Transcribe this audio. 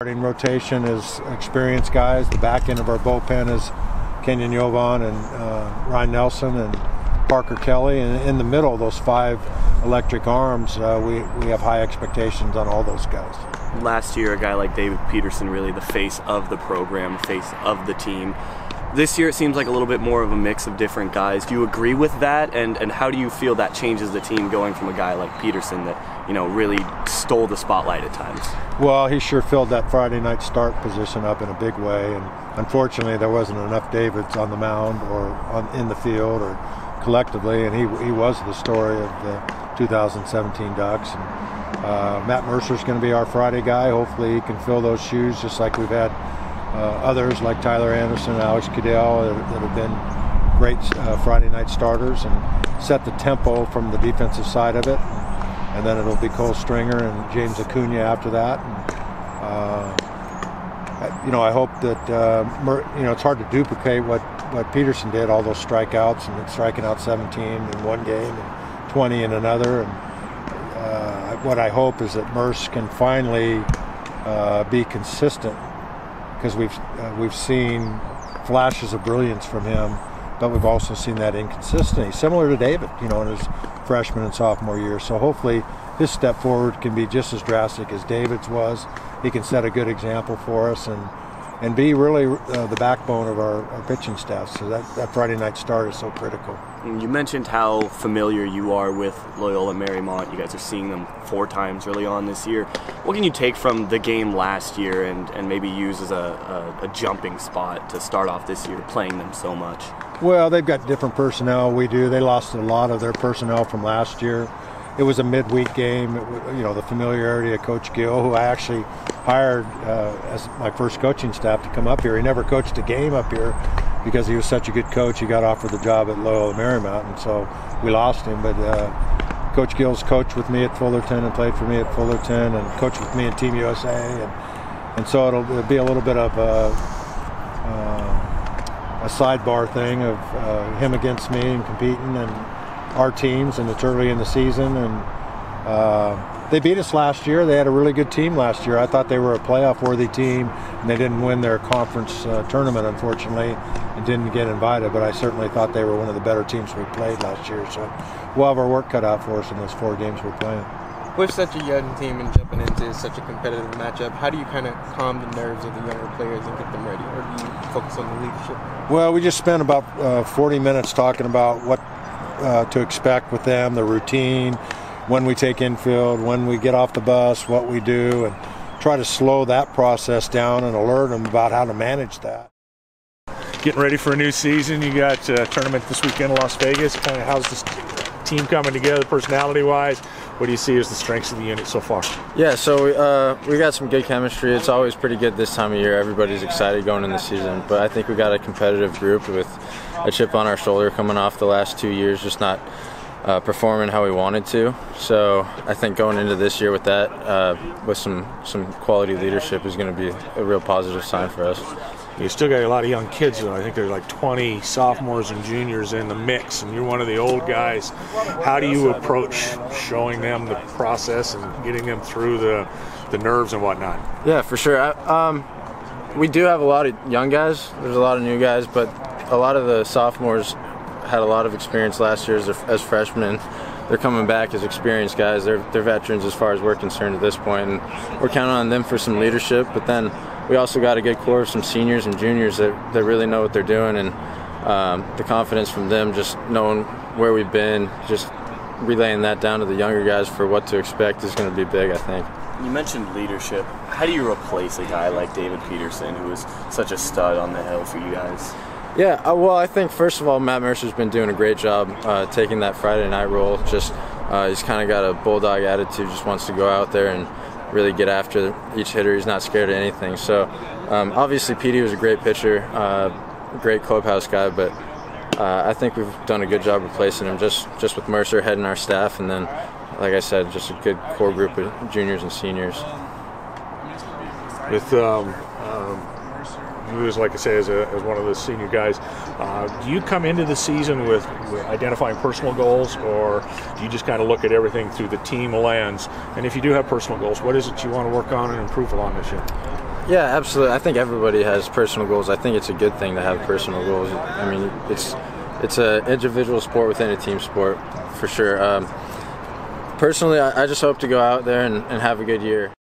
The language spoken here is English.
Starting rotation is experienced guys. The back end of our bullpen is Kenyon Yovan and Ryan Nelson and Parker Kelly. And in the middle, those 5 electric arms, we have high expectations on all those guys. Last year, a guy like David Peterson, really the face of the program, face of the team. This year, it seems like a little bit more of a mix of different guys. Do you agree with that? And how do you feel that changes the team going from a guy like Peterson that, you know, really stole the spotlight at times? Well, he sure filled that Friday night start position up in a big way, and unfortunately there wasn't enough Davids on the mound or in the field or collectively, and he was the story of the 2017 Ducks. And Matt Mercer's going to be our Friday guy. Hopefully he can fill those shoes just like we've had others like Tyler Anderson and Alex Cadell that have been great Friday night starters and set the tempo from the defensive side of it. And then it'll be Cole Stringer and James Acuna after that. And, I hope that, it's hard to duplicate what Peterson did, all those strikeouts and striking out 17 in one game and 20 in another. And what I hope is that Merce can finally be consistent, because we've seen flashes of brilliance from him, but we've also seen that inconsistency, similar to David, in his freshman and sophomore year. So hopefully his step forward can be just as drastic as David's was. He can set a good example for us and be really the backbone of our pitching staff. So that Friday night start is so critical. You mentioned how familiar you are with Loyola Marymount. You guys are seeing them 4 times early on this year. What can you take from the game last year and maybe use as a jumping spot to start off this year playing them so much? Well, they've got different personnel. We do. They lost a lot of their personnel from last year. It was a midweek game. The familiarity of Coach Gill, who I actually hired as my first coaching staff to come up here. He never coached a game up here because he was such a good coach. He got offered the job at Loyola Marymount, and so we lost him. But Coach Gill's coached with me at Fullerton and played for me at Fullerton and coached with me in Team USA. And so it'll be a little bit of a sidebar thing of him against me and competing and our teams, and it's early in the season. And they beat us last year. They had a really good team last year. I thought they were a playoff-worthy team, and they didn't win their conference tournament, unfortunately, and didn't get invited. But I certainly thought they were one of the better teams we played last year. So we'll have our work cut out for us in those 4 games we're playing. With such a young team and jumping into such a competitive matchup, how do you kind of calm the nerves of the younger players and get them ready? Or do you focus on the leadership? Well, we just spent about 40 minutes talking about what to expect with them, the routine, when we take infield, when we get off the bus, what we do, and try to slow that process down and alert them about how to manage that. Getting ready for a new season. You got a tournament this weekend in Las Vegas. Kind of how's this team coming together personality-wise? What do you see as the strengths of the unit so far? Yeah, so we got some good chemistry. It's always pretty good this time of year. Everybody's excited going in the season. But I think we got a competitive group with a chip on our shoulder coming off the last 2 years, just not performing how we wanted to. So I think going into this year with that, with some quality leadership is going to be a real positive sign for us. You still got a lot of young kids, though. I think there's like 20 sophomores and juniors in the mix, and you're one of the old guys. How do you approach showing them the process and getting them through the nerves and whatnot? Yeah, for sure. We do have a lot of young guys. There's a lot of new guys, but a lot of the sophomores had a lot of experience last year as freshmen. They're coming back as experienced guys. They're veterans as far as we're concerned at this point, and we're counting on them for some leadership. But then we also got a good core of some seniors and juniors that really know what they're doing, and the confidence from them, just knowing where we've been, just relaying that down to the younger guys for what to expect is going to be big, I think. You mentioned leadership. How do you replace a guy like David Peterson, who is such a stud on the hill for you guys? Yeah, well, I think first of all, Matt Mercer's been doing a great job taking that Friday night role. Just he's kind of got a bulldog attitude, just wants to go out there and really get after each hitter. He's not scared of anything. So obviously Petey was a great pitcher, great clubhouse guy, but I think we've done a good job replacing him just with Mercer heading our staff, and then, like I said, just a good core group of juniors and seniors. With you, as like I say, as one of the senior guys, do you come into the season with identifying personal goals, or do you just kind of look at everything through the team lens? And if you do have personal goals, what is it you want to work on and improve on this year? Yeah, absolutely. I think everybody has personal goals. I think it's a good thing to have personal goals. I mean, it's an individual sport within a team sport, for sure. Personally, I just hope to go out there and have a good year.